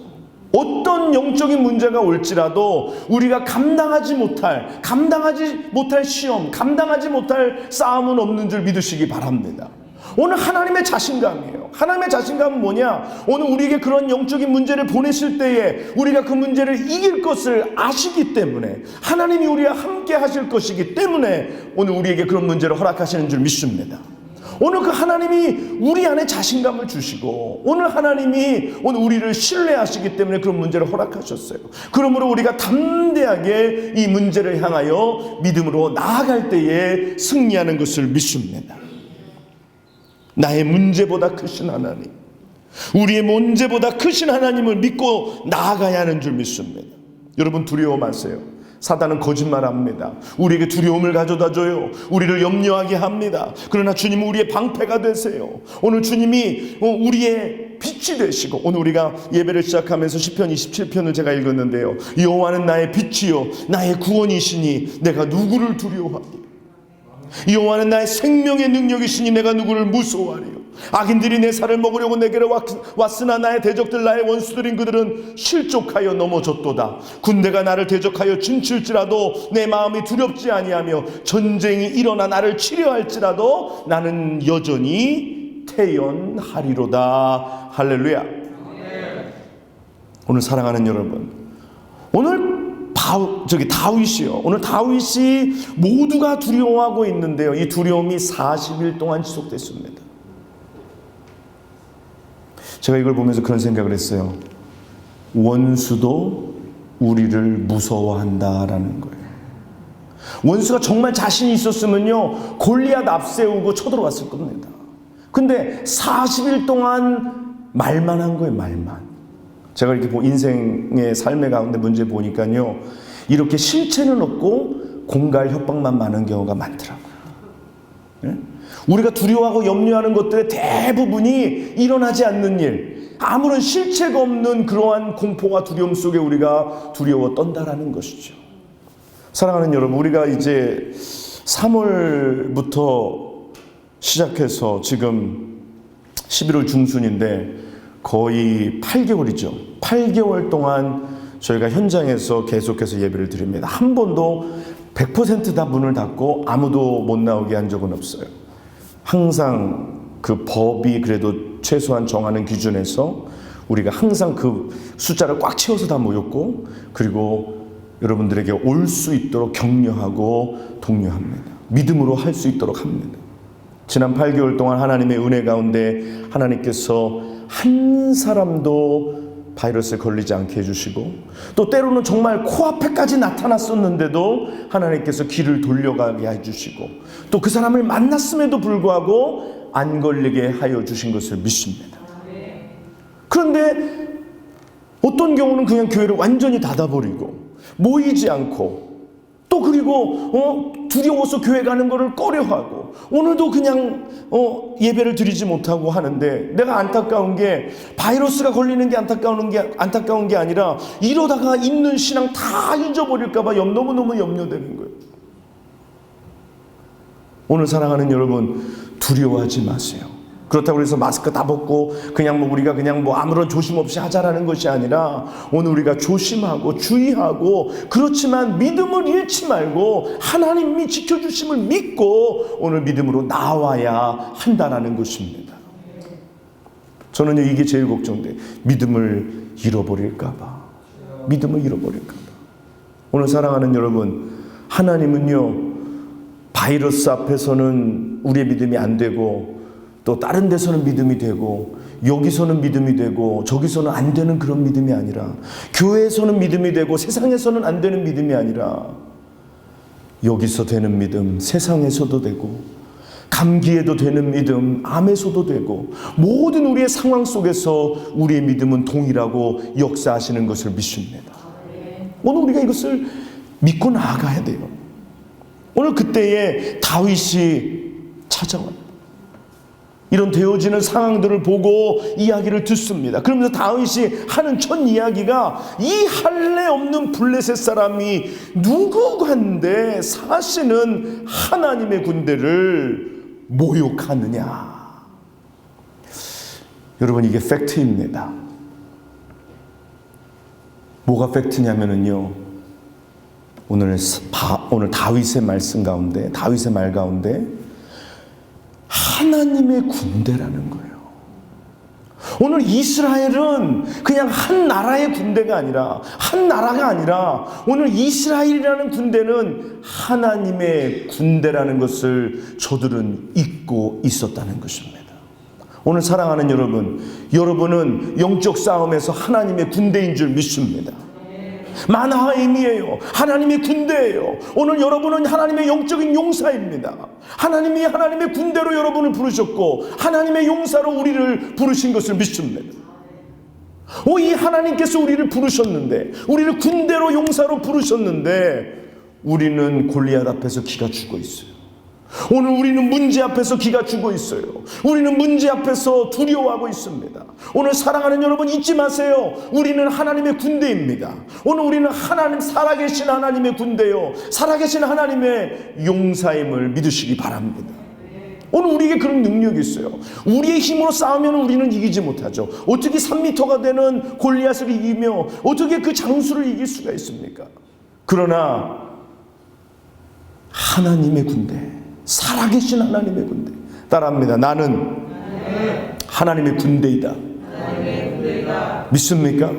어떤 영적인 문제가 올지라도 우리가 감당하지 못할 시험, 감당하지 못할 싸움은 없는 줄 믿으시기 바랍니다. 오늘 하나님의 자신감이에요. 하나님의 자신감은 뭐냐? 오늘 우리에게 그런 영적인 문제를 보내실 때에 우리가 그 문제를 이길 것을 아시기 때문에, 하나님이 우리와 함께 하실 것이기 때문에 오늘 우리에게 그런 문제를 허락하시는 줄 믿습니다. 오늘 그 하나님이 우리 안에 자신감을 주시고 오늘 하나님이 오늘 우리를 신뢰하시기 때문에 그런 문제를 허락하셨어요. 그러므로 우리가 담대하게 이 문제를 향하여 믿음으로 나아갈 때에 승리하는 것을 믿습니다. 나의 문제보다 크신 하나님, 우리의 문제보다 크신 하나님을 믿고 나아가야 하는 줄 믿습니다. 여러분, 두려워 마세요. 사단은 거짓말합니다. 우리에게 두려움을 가져다 줘요. 우리를 염려하게 합니다. 그러나 주님은 우리의 방패가 되세요. 오늘 주님이 우리의 빛이 되시고, 오늘 우리가 예배를 시작하면서 시편 27편을 제가 읽었는데요. 여호와는 나의 빛이요 나의 구원이시니 내가 누구를 두려워하리요. 여호와는 나의 생명의 능력이시니 내가 누구를 무서워하리요. 악인들이 내 살을 먹으려고 내게로 왔으나 나의 대적들 나의 원수들인 그들은 실족하여 넘어졌도다. 군대가 나를 대적하여 춤출지라도 내 마음이 두렵지 아니하며 전쟁이 일어나 나를 치려할지라도 나는 여전히 태연하리로다. 할렐루야. 오늘 사랑하는 여러분, 오늘 다윗이요. 오늘 다윗이 모두가 두려워하고 있는데요. 이 두려움이 40일 동안 지속됐습니다. 제가 이걸 보면서 그런 생각을 했어요. 원수도 우리를 무서워한다라는 거예요. 원수가 정말 자신이 있었으면요, 골리앗 앞세우고 쳐들어왔을 겁니다. 근데 40일 동안 말만 한 거예요. 말만. 제가 이렇게 인생의 삶의 가운데 문제 보니까요, 이렇게 실체는 없고 공갈 협박만 많은 경우가 많더라고요. 네? 우리가 두려워하고 염려하는 것들의 대부분이 일어나지 않는 일, 아무런 실체가 없는 그러한 공포와 두려움 속에 우리가 두려워 떤다라는 것이죠. 사랑하는 여러분, 우리가 이제 3월부터 시작해서 지금 11월 중순인데 거의 8개월이죠. 8개월 동안 저희가 현장에서 계속해서 예배를 드립니다. 한 번도 100% 다 문을 닫고 아무도 못 나오게 한 적은 없어요. 항상 그 법이 그래도 최소한 정하는 기준에서 우리가 항상 그 숫자를 꽉 채워서 다 모였고, 그리고 여러분들에게 올 수 있도록 격려하고 독려합니다. 믿음으로 할 수 있도록 합니다. 지난 8개월 동안 하나님의 은혜 가운데 하나님께서 한 사람도 바이러스에 걸리지 않게 해주시고, 또 때로는 정말 코앞에까지 나타났었는데도 하나님께서 길을 돌려가게 해주시고, 또 그 사람을 만났음에도 불구하고 안 걸리게 하여 주신 것을 믿습니다. 그런데 어떤 경우는 그냥 교회를 완전히 닫아버리고 모이지 않고, 또 그리고 두려워서 교회 가는 거를 꺼려하고, 오늘도 그냥 예배를 드리지 못하고 하는데, 내가 안타까운 게 바이러스가 걸리는 게 안타까운 게 아니라 이러다가 있는 신앙 다 잊어버릴까 봐 너무너무 염려되는 거예요. 오늘 사랑하는 여러분, 두려워하지 마세요. 그렇다고 해서 마스크 다 벗고 그냥 우리가 그냥 아무런 조심 없이 하자라는 것이 아니라, 오늘 우리가 조심하고 주의하고, 그렇지만 믿음을 잃지 말고 하나님이 지켜주심을 믿고 오늘 믿음으로 나와야 한다라는 것입니다. 저는요, 이게 제일 걱정돼요. 믿음을 잃어버릴까 봐. 믿음을 잃어버릴까 봐. 오늘 사랑하는 여러분, 하나님은요, 바이러스 앞에서는 우리의 믿음이 안 되고, 또 다른 데서는 믿음이 되고, 여기서는 믿음이 되고, 저기서는 안 되는 그런 믿음이 아니라, 교회에서는 믿음이 되고 세상에서는 안 되는 믿음이 아니라, 여기서 되는 믿음 세상에서도 되고, 감기에도 되는 믿음 암에서도 되고, 모든 우리의 상황 속에서 우리의 믿음은 동일하고 역사하시는 것을 믿습니다. 오늘 우리가 이것을 믿고 나아가야 돼요. 오늘 그때에 다윗이 찾아와요. 이런 되어지는 상황들을 보고 이야기를 듣습니다. 그러면서 다윗이 하는 첫 이야기가, 이 할례 없는 블레셋 사람이 누구간데 사시는 하나님의 군대를 모욕하느냐. 여러분, 이게 팩트입니다. 뭐가 팩트냐면요, 오늘 다윗의 말씀 가운데, 다윗의 말 가운데 하나님의 군대라는 거예요. 오늘 이스라엘은 그냥 한 나라의 군대가 아니라, 한 나라가 아니라, 오늘 이스라엘이라는 군대는 하나님의 군대라는 것을 저들은 잊고 있었다는 것입니다. 오늘 사랑하는 여러분, 여러분은 영적 싸움에서 하나님의 군대인 줄 믿습니다. 마나하임이에요. 하나님의 군대예요. 오늘 여러분은 하나님의 영적인 용사입니다. 하나님이 하나님의 군대로 여러분을 부르셨고, 하나님의 용사로 우리를 부르신 것을 믿습니다. 이 하나님께서 우리를 부르셨는데, 우리를 군대로 용사로 부르셨는데 우리는 골리앗 앞에서 기가 죽어 있어요. 오늘 우리는 문제 앞에서 기가 죽어 있어요. 우리는 문제 앞에서 두려워하고 있습니다. 오늘 사랑하는 여러분, 잊지 마세요. 우리는 하나님의 군대입니다. 오늘 우리는 하나님, 살아계신 하나님의 군대요, 살아계신 하나님의 용사임을 믿으시기 바랍니다. 오늘 우리에게 그런 능력이 있어요. 우리의 힘으로 싸우면 우리는 이기지 못하죠. 어떻게 3m가 되는 골리앗을 이기며 어떻게 그 장수를 이길 수가 있습니까? 그러나 하나님의 군대, 살아계신 하나님의 군대, 따라합니다. 나는 하나님의 군대이다. 믿습니까?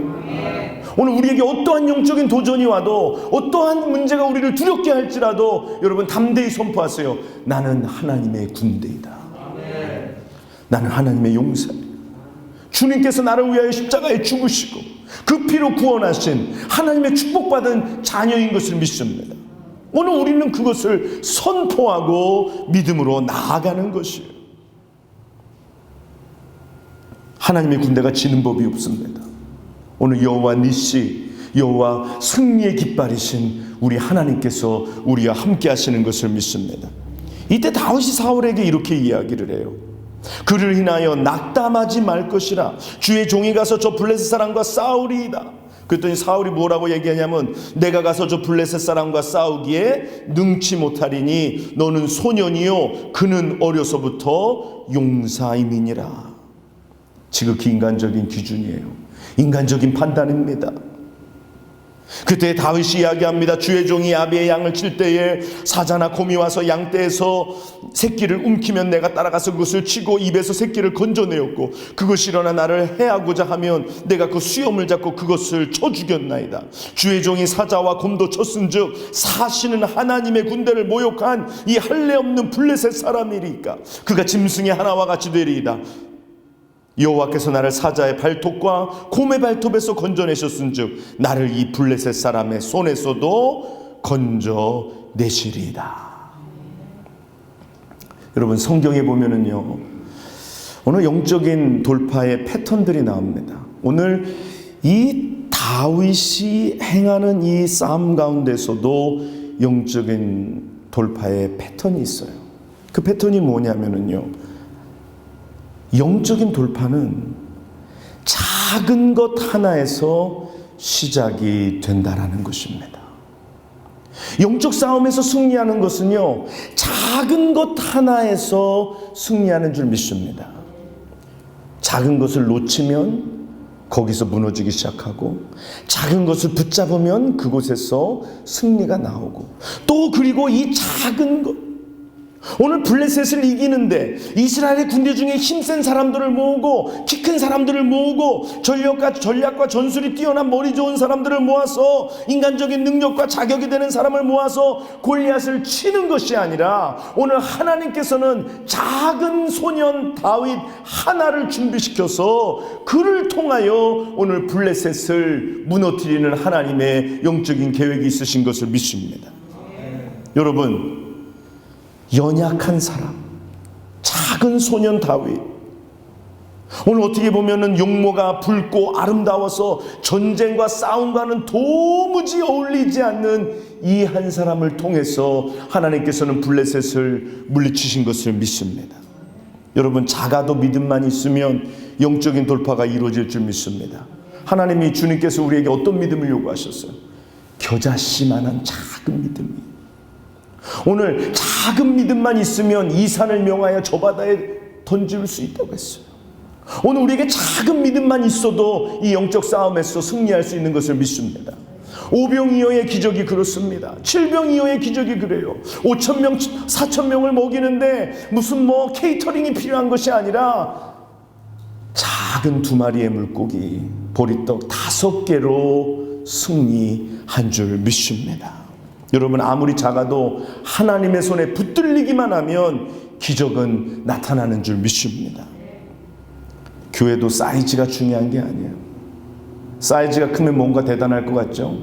오늘 우리에게 어떠한 영적인 도전이 와도, 어떠한 문제가 우리를 두렵게 할지라도 여러분 담대히 선포하세요. 나는 하나님의 군대이다. 나는 하나님의 용사입니다. 주님께서 나를 위하여 십자가에 죽으시고 그 피로 구원하신 하나님의 축복받은 자녀인 것을 믿습니다. 오늘 우리는 그것을 선포하고 믿음으로 나아가는 것이에요. 하나님의 군대가 지는 법이 없습니다. 오늘 여호와 니시, 여호와 승리의 깃발이신 우리 하나님께서 우리와 함께 하시는 것을 믿습니다. 이때 다윗이 사울에게 이렇게 이야기를 해요. 그를 인하여 낙담하지 말 것이라. 주의 종이 가서 저 블레셋 사람과 싸우리이다. 그랬더니 사울이 뭐라고 얘기하냐면, 내가 가서 저 블레셋 사람과 싸우기에 능치 못하리니 너는 소년이요 그는 어려서부터 용사임이니라. 지극히 인간적인 기준이에요. 인간적인 판단입니다. 그때 다윗이 이야기합니다. 주의 종이 아비의 양을 칠 때에 사자나 곰이 와서 양떼에서 새끼를 움키면 내가 따라가서 그것을 치고 입에서 새끼를 건져내었고, 그것이 일어나 나를 해하고자 하면 내가 그 수염을 잡고 그것을 쳐 죽였나이다. 주의 종이 사자와 곰도 쳤은즉 사시는 하나님의 군대를 모욕한 이 할례 없는 블레셋 사람이리까. 그가 짐승의 하나와 같이 되리이다. 여호와께서 나를 사자의 발톱과 곰의 발톱에서 건져내셨은즉 나를 이 블레셋 사람의 손에서도 건져내시리이다. 여러분, 성경에 보면은요, 오늘 영적인 돌파의 패턴들이 나옵니다. 오늘 이 다윗이 행하는 이 싸움 가운데서도 영적인 돌파의 패턴이 있어요. 그 패턴이 뭐냐면은요, 영적인 돌파는 작은 것 하나에서 시작이 된다라는 것입니다. 영적 싸움에서 승리하는 것은요, 작은 것 하나에서 승리하는 줄 믿습니다. 작은 것을 놓치면 거기서 무너지기 시작하고, 작은 것을 붙잡으면 그곳에서 승리가 나오고, 또 그리고 이 작은 것, 오늘 블레셋을 이기는데 이스라엘의 군대 중에 힘센 사람들을 모으고, 키 큰 사람들을 모으고, 전략과 전술이 뛰어난 머리 좋은 사람들을 모아서, 인간적인 능력과 자격이 되는 사람을 모아서 골리앗을 치는 것이 아니라, 오늘 하나님께서는 작은 소년 다윗 하나를 준비시켜서 그를 통하여 오늘 블레셋을 무너뜨리는 하나님의 영적인 계획이 있으신 것을 믿습니다. 여러분, 연약한 사람, 작은 소년 다윗, 오늘 어떻게 보면은 용모가 붉고 아름다워서 전쟁과 싸움과는 도무지 어울리지 않는 이 한 사람을 통해서 하나님께서는 블레셋을 물리치신 것을 믿습니다. 여러분, 작아도 믿음만 있으면 영적인 돌파가 이루어질 줄 믿습니다. 하나님이, 주님께서 우리에게 어떤 믿음을 요구하셨어요? 겨자씨만한 작은 믿음이. 오늘 작은 믿음만 있으면 이 산을 명하여 저 바다에 던질 수 있다고 했어요. 오늘 우리에게 작은 믿음만 있어도 이 영적 싸움에서 승리할 수 있는 것을 믿습니다. 5병이어의 기적이 그렇습니다. 7병이어의 기적이 그래요. 5,000명, 4,000명을 먹이는데 무슨 케이터링이 필요한 것이 아니라 작은 2마리의 물고기, 보리떡 5개로 승리한 줄 믿습니다. 여러분, 아무리 작아도 하나님의 손에 붙들리기만 하면 기적은 나타나는 줄 믿습니다. 교회도 사이즈가 중요한 게 아니에요. 사이즈가 크면 뭔가 대단할 것 같죠?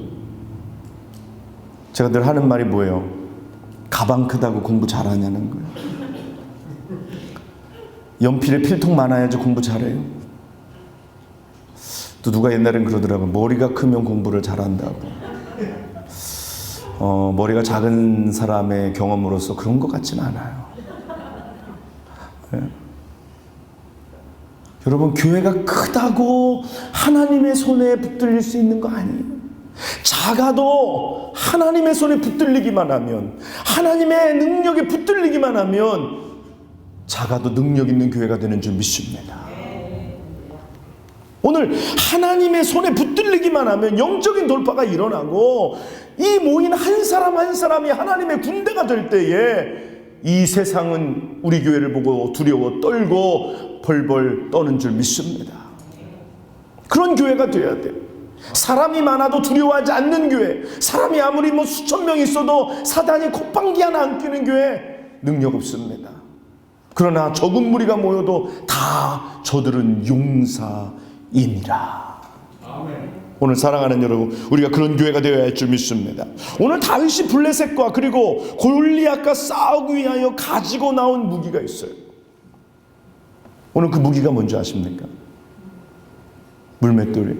제가 늘 하는 말이 뭐예요? 가방 크다고 공부 잘하냐는 거예요. 연필에 필통 많아야지 공부 잘해요. 또 누가 옛날엔 그러더라고요. 머리가 크면 공부를 잘한다고. 머리가 작은 사람의 경험으로서 그런 것 같지는 않아요. 네. 여러분, 교회가 크다고 하나님의 손에 붙들릴 수 있는 거 아니에요. 작아도 하나님의 손에 붙들리기만 하면, 하나님의 능력에 붙들리기만 하면 작아도 능력 있는 교회가 되는 줄 믿습니다. 오늘 하나님의 손에 붙들리기만 하면 영적인 돌파가 일어나고, 이 모인 한 사람 한 사람이 하나님의 군대가 될 때에 이 세상은 우리 교회를 보고 두려워 떨고 벌벌 떠는 줄 믿습니다. 그런 교회가 되어야 돼요. 사람이 많아도 두려워하지 않는 교회, 사람이 아무리 수천 명 있어도 사단이 콧방귀 하나 안 뀌는 교회 능력 없습니다. 그러나 적은 무리가 모여도 다 저들은 용사이니라. 오늘 사랑하는 여러분, 우리가 그런 교회가 되어야 할 줄 믿습니다. 오늘 다윗이 블레셋과 그리고 골리앗과 싸우기 위하여 가지고 나온 무기가 있어요. 오늘 그 무기가 뭔지 아십니까? 물맷돌이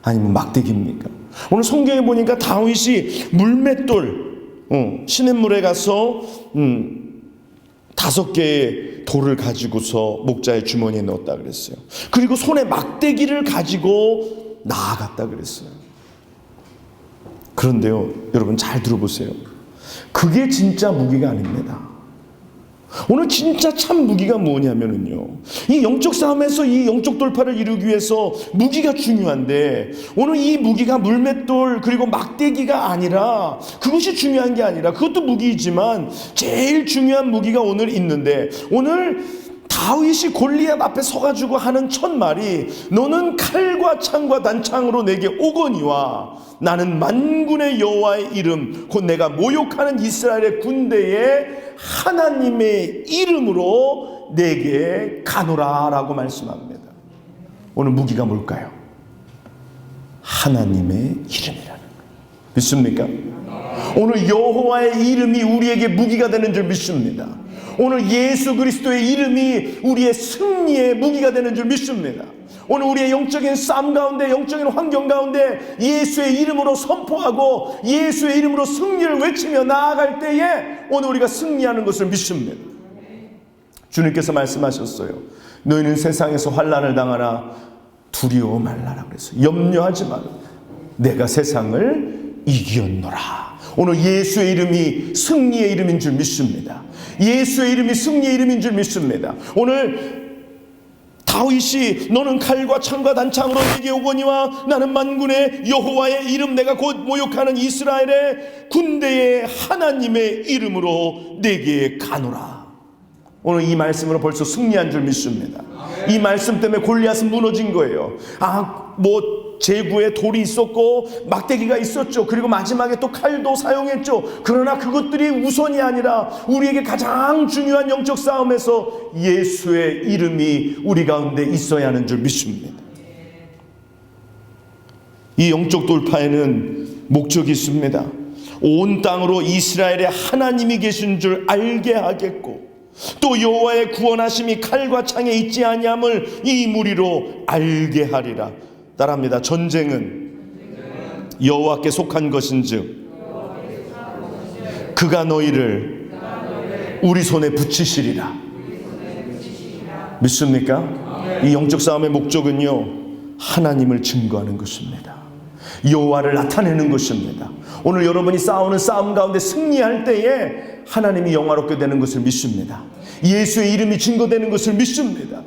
아니면 막대기입니까? 오늘 성경에 보니까 다윗이 물맷돌, 시냇물에 가서 5개의 돌을 가지고서 목자의 주머니에 넣었다 그랬어요. 그리고 손에 막대기를 가지고 나아갔다 그랬어요. 그런데요, 여러분 잘 들어보세요. 그게 진짜 무기가 아닙니다. 오늘 진짜 참 무기가 뭐냐면요, 이 영적 싸움에서 이 영적 돌파를 이루기 위해서 무기가 중요한데, 오늘 이 무기가 물맷돌 그리고 막대기가 아니라, 그것이 중요한 게 아니라, 그것도 무기이지만 제일 중요한 무기가 오늘 있는데, 오늘 다윗이 골리앗 앞에 서가지고 하는 첫 말이, 너는 칼과 창과 단창으로 내게 오거니와 나는 만군의 여호와의 이름 곧 내가 모욕하는 이스라엘의 군대의 하나님의 이름으로 내게 가노라 라고 말씀합니다. 오늘 무기가 뭘까요? 하나님의 이름이라는 거예요. 믿습니까? 오늘 여호와의 이름이 우리에게 무기가 되는 줄 믿습니다. 오늘 예수 그리스도의 이름이 우리의 승리의 무기가 되는 줄 믿습니다. 오늘 우리의 영적인 싸움 가운데, 영적인 환경 가운데 예수의 이름으로 선포하고 예수의 이름으로 승리를 외치며 나아갈 때에 오늘 우리가 승리하는 것을 믿습니다. 주님께서 말씀하셨어요. 너희는 세상에서 환난을 당하나 두려워 말라라 그랬어요. 염려하지 마라. 내가 세상을 이겼노라. 오늘 예수의 이름이 승리의 이름인 줄 믿습니다. 예수의 이름이 승리의 이름인 줄 믿습니다. 오늘 다윗이 너는 칼과 창과 단창으로 내게 오거니와 나는 만군의 여호와의 이름 내가 곧 모욕하는 이스라엘의 군대의 하나님의 이름으로 내게 가노라. 오늘 이 말씀으로 벌써 승리한 줄 믿습니다. 이 말씀 때문에 골리앗은 무너진 거예요. 제구에 돌이 있었고 막대기가 있었죠. 그리고 마지막에 또 칼도 사용했죠. 그러나 그것들이 우선이 아니라 우리에게 가장 중요한 영적 싸움에서 예수의 이름이 우리 가운데 있어야 하는 줄 믿습니다. 이 영적 돌파에는 목적이 있습니다. 온 땅으로 이스라엘의 하나님이 계신 줄 알게 하겠고, 또 여호와의 구원하심이 칼과 창에 있지 아니함을 이 무리로 알게 하리라. 따라합니다. 전쟁은 여호와께 속한 것인즉 그가 너희를 우리 손에 붙이시리라. 믿습니까? 이 영적 싸움의 목적은요, 하나님을 증거하는 것입니다. 여호와를 나타내는 것입니다. 오늘 여러분이 싸우는 싸움 가운데 승리할 때에 하나님이 영화롭게 되는 것을 믿습니다. 예수의 이름이 증거되는 것을 믿습니다.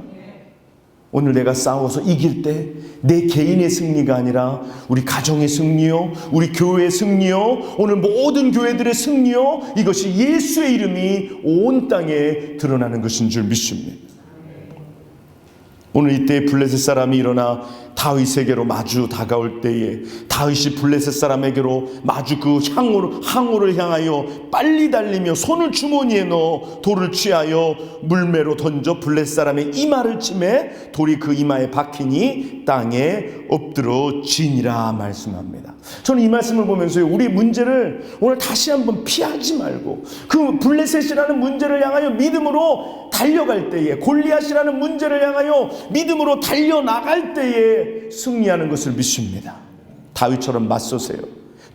오늘 내가 싸워서 이길 때 내 개인의 승리가 아니라 우리 가정의 승리요, 우리 교회의 승리요, 오늘 모든 교회들의 승리요, 이것이 예수의 이름이 온 땅에 드러나는 것인 줄 믿습니다. 오늘 이때 블레셋 사람이 일어나 다윗에게로 마주 다가올 때에 다윗이 블레셋 사람에게로 마주 그 항우를 향하여 빨리 달리며 손을 주머니에 넣어 돌을 취하여 물매로 던져 블레셋 사람의 이마를 치매 돌이 그 이마에 박히니 땅에 엎드러지니라 말씀합니다. 저는 이 말씀을 보면서 우리 문제를 오늘 다시 한번 피하지 말고 그 블레셋이라는 문제를 향하여 믿음으로 달려갈 때에, 골리앗이라는 문제를 향하여 믿음으로 달려나갈 때에 함께 승리하는 것을 믿습니다. 다윗처럼 맞서세요.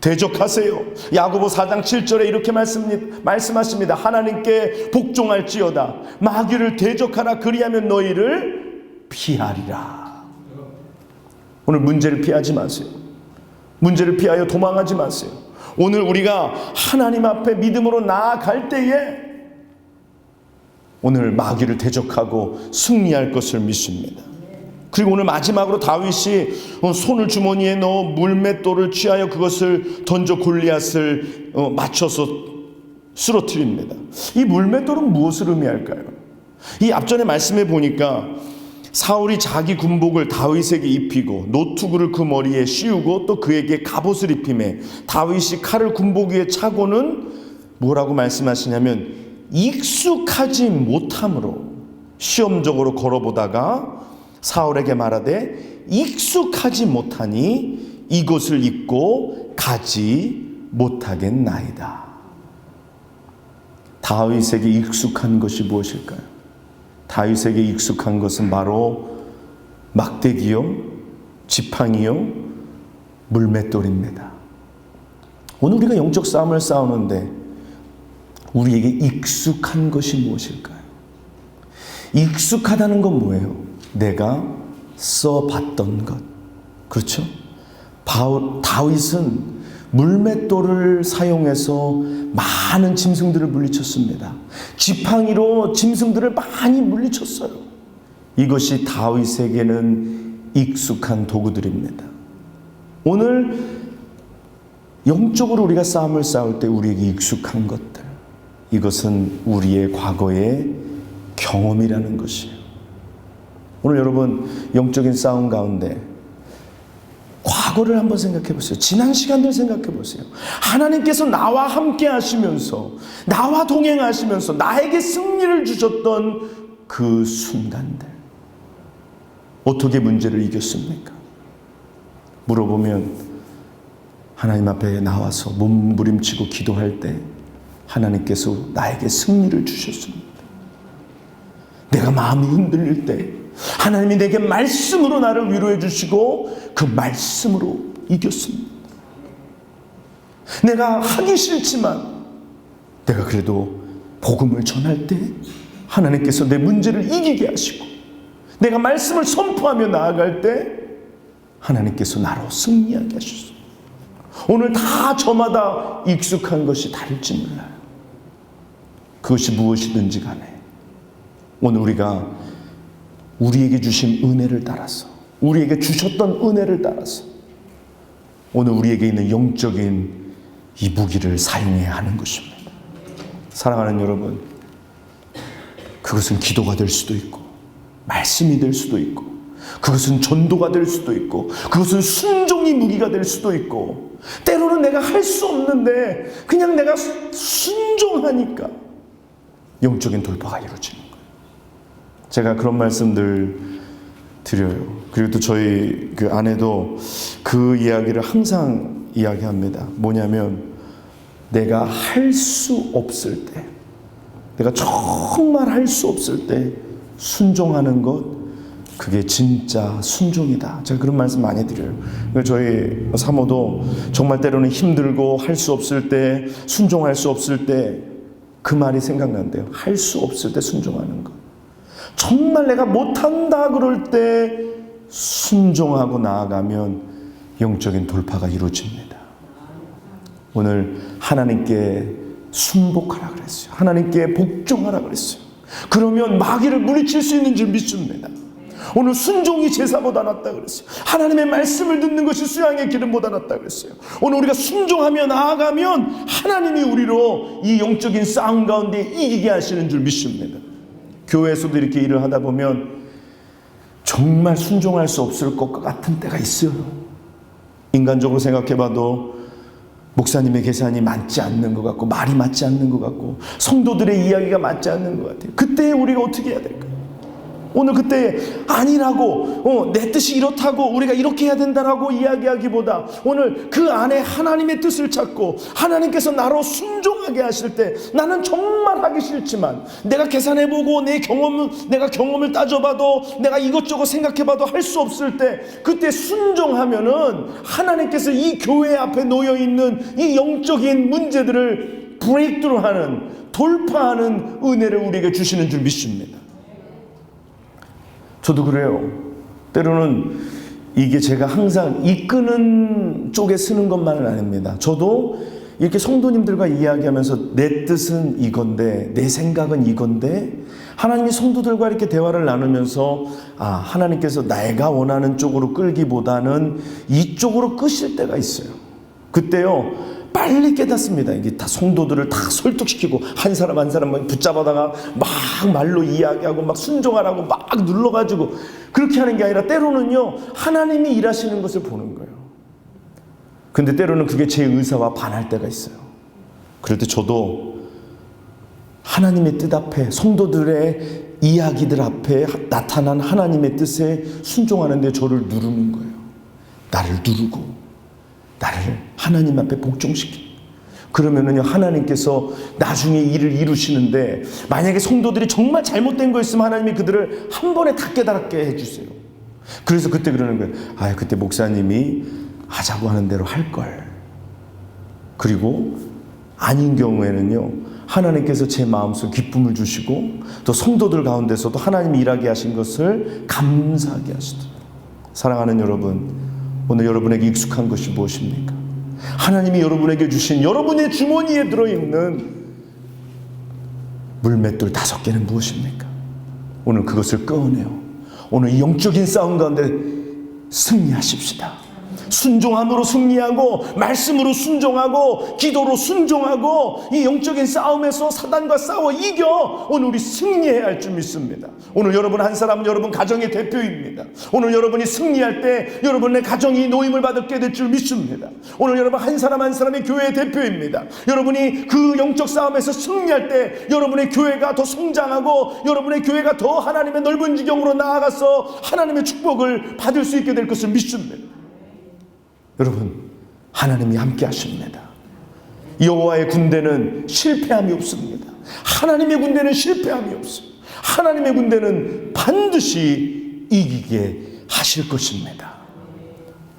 대적하세요. 야고보 4장 7절에 이렇게 말씀하십니다. 하나님께 복종할지어다. 마귀를 대적하라. 그리하면 너희를 피하리라. 오늘 문제를 피하지 마세요. 문제를 피하여 도망하지 마세요. 오늘 우리가 하나님 앞에 믿음으로 나아갈 때에 오늘 마귀를 대적하고 승리할 것을 믿습니다. 그리고 오늘 마지막으로 다윗이 손을 주머니에 넣어 물맷돌을 취하여 그것을 던져 골리앗을 맞춰서 쓰러뜨립니다. 이 물맷돌은 무엇을 의미할까요? 이 앞전에 말씀해 보니까 사울이 자기 군복을 다윗에게 입히고 노투구를 그 머리에 씌우고 또 그에게 갑옷을 입히매 다윗이 칼을 군복 위에 차고는 뭐라고 말씀하시냐면 익숙하지 못함으로 시험적으로 걸어보다가 사울에게 말하되 익숙하지 못하니 이것을 입고 가지 못하겠나이다. 다윗에게 익숙한 것이 무엇일까요? 다윗에게 익숙한 것은 바로 막대기요, 지팡이요, 물맷돌입니다. 오늘 우리가 영적 싸움을 싸우는데 우리에게 익숙한 것이 무엇일까요? 익숙하다는 건 뭐예요? 내가 써봤던 것. 그렇죠? 다윗은 물맷돌을 사용해서 많은 짐승들을 물리쳤습니다. 지팡이로 짐승들을 많이 물리쳤어요. 이것이 다윗에게는 익숙한 도구들입니다. 오늘 영적으로 우리가 싸움을 싸울 때 우리에게 익숙한 것들, 이것은 우리의 과거의 경험이라는 것이에요. 오늘 여러분 영적인 싸움 가운데 과거를 한번 생각해 보세요. 지난 시간들 생각해 보세요. 하나님께서 나와 함께 하시면서 나와 동행하시면서 나에게 승리를 주셨던 그 순간들 어떻게 문제를 이겼습니까? 물어보면 하나님 앞에 나와서 몸부림치고 기도할 때 하나님께서 나에게 승리를 주셨습니다. 내가 마음이 흔들릴 때 하나님이 내게 말씀으로 나를 위로해 주시고 그 말씀으로 이겼습니다. 내가 하기 싫지만 내가 그래도 복음을 전할 때 하나님께서 내 문제를 이기게 하시고 내가 말씀을 선포하며 나아갈 때 하나님께서 나로 승리하게 하셨습니다. 오늘 다 저마다 익숙한 것이 다를지 몰라요. 그것이 무엇이든지 간에 오늘 우리가 우리에게 주신 은혜를 따라서 우리에게 주셨던 은혜를 따라서 오늘 우리에게 있는 영적인 이 무기를 사용해야 하는 것입니다. 사랑하는 여러분, 그것은 기도가 될 수도 있고 말씀이 될 수도 있고 그것은 전도가 될 수도 있고 그것은 순종이 무기가 될 수도 있고 때로는 내가 할 수 없는데 그냥 내가 순종하니까 영적인 돌파가 이루어지는 거예요. 제가 그런 말씀들 드려요. 그리고 또 저희 그 아내도 그 이야기를 항상 이야기합니다. 뭐냐면 내가 할 수 없을 때, 내가 정말 할 수 없을 때 순종하는 것, 그게 진짜 순종이다. 제가 그런 말씀 많이 드려요. 저희 사모도 정말 때로는 힘들고 할 수 없을 때, 순종할 수 없을 때 그 말이 생각난대요. 할 수 없을 때 순종하는 것. 정말 내가 못한다 그럴 때 순종하고 나아가면 영적인 돌파가 이루어집니다. 오늘 하나님께 순복하라 그랬어요. 하나님께 복종하라 그랬어요. 그러면 마귀를 물리칠 수 있는 줄 믿습니다. 오늘 순종이 제사보다 낫다 그랬어요. 하나님의 말씀을 듣는 것이 수양의 기름보다 낫다 그랬어요. 오늘 우리가 순종하며 나아가면 하나님이 우리로 이 영적인 싸움 가운데 이기게 하시는 줄 믿습니다. 교회에서도 이렇게 일을 하다 보면 정말 순종할 수 없을 것 같은 때가 있어요. 인간적으로 생각해봐도 목사님의 계산이 맞지 않는 것 같고 말이 맞지 않는 것 같고 성도들의 이야기가 맞지 않는 것 같아요. 그때 우리가 어떻게 해야 될까요? 오늘 그때 아니라고 내 뜻이 이렇다고 우리가 이렇게 해야 된다라고 이야기하기보다 오늘 그 안에 하나님의 뜻을 찾고 하나님께서 나로 순종하게 하실 때 나는 정말 하기 싫지만 내가 계산해보고 내가 경험을 따져봐도 내가 이것저것 생각해봐도 할 수 없을 때 그때 순종하면은 하나님께서 이 교회 앞에 놓여있는 이 영적인 문제들을 브레이크트루하는 돌파하는 은혜를 우리에게 주시는 줄 믿습니다. 저도 그래요. 때로는 이게 제가 항상 이끄는 쪽에 쓰는 것만은 아닙니다. 저도 이렇게 성도님들과 이야기하면서 내 뜻은 이건데 내 생각은 이건데 하나님이 성도들과 이렇게 대화를 나누면서 하나님께서 내가 원하는 쪽으로 끌기보다는 이쪽으로 끄실 때가 있어요. 그때요 빨리 깨닫습니다. 이게 다 성도들을 다 설득시키고 한 사람 한 사람 붙잡아다가 막 말로 이야기하고 막 순종하라고 막 눌러가지고 그렇게 하는 게 아니라 때로는요 하나님이 일하시는 것을 보는 거예요. 근데 때로는 그게 제 의사와 반할 때가 있어요. 그럴 때 저도 하나님의 뜻 앞에 성도들의 이야기들 앞에 나타난 하나님의 뜻에 순종하는데 저를 누르는 거예요. 나를 누르고 나를 하나님 앞에 복종시키고 그러면은요 하나님께서 나중에 일을 이루시는데 만약에 성도들이 정말 잘못된 거 있으면 하나님이 그들을 한 번에 다 깨닫게 해주세요. 그래서 그때 그러는 거예요. 그때 목사님이 하자고 하는 대로 할걸. 그리고 아닌 경우에는요 하나님께서 제 마음속 기쁨을 주시고 또 성도들 가운데서도 하나님이 일하게 하신 것을 감사하게 하시더라고요. 사랑하는 여러분, 오늘 여러분에게 익숙한 것이 무엇입니까? 하나님이 여러분에게 주신 여러분의 주머니에 들어있는 물맷돌 5개는 무엇입니까? 오늘 그것을 꺼내요. 오늘 이 영적인 싸움 가운데 승리하십시다. 순종함으로 승리하고 말씀으로 순종하고 기도로 순종하고 이 영적인 싸움에서 사단과 싸워 이겨 오늘 우리 승리해야 할 줄 믿습니다. 오늘 여러분 한 사람은 여러분 가정의 대표입니다. 오늘 여러분이 승리할 때 여러분의 가정이 노임을 받게 될 줄 믿습니다. 오늘 여러분 한 사람 한 사람이 교회의 대표입니다. 여러분이 그 영적 싸움에서 승리할 때 여러분의 교회가 더 성장하고 여러분의 교회가 더 하나님의 넓은 지경으로 나아가서 하나님의 축복을 받을 수 있게 될 것을 믿습니다. 여러분 하나님이 함께 하십니다. 여호와의 군대는 실패함이 없습니다. 하나님의 군대는 실패함이 없습니다. 하나님의 군대는 반드시 이기게 하실 것입니다.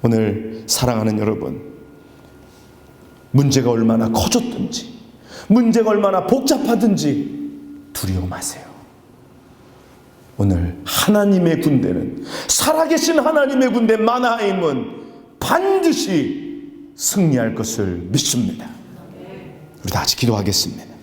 오늘 사랑하는 여러분, 문제가 얼마나 커졌든지 문제가 얼마나 복잡하든지 두려워 마세요. 오늘 하나님의 군대는 살아계신 하나님의 군대 마나하임은 반드시 승리할 것을 믿습니다. 우리 다 같이 기도하겠습니다.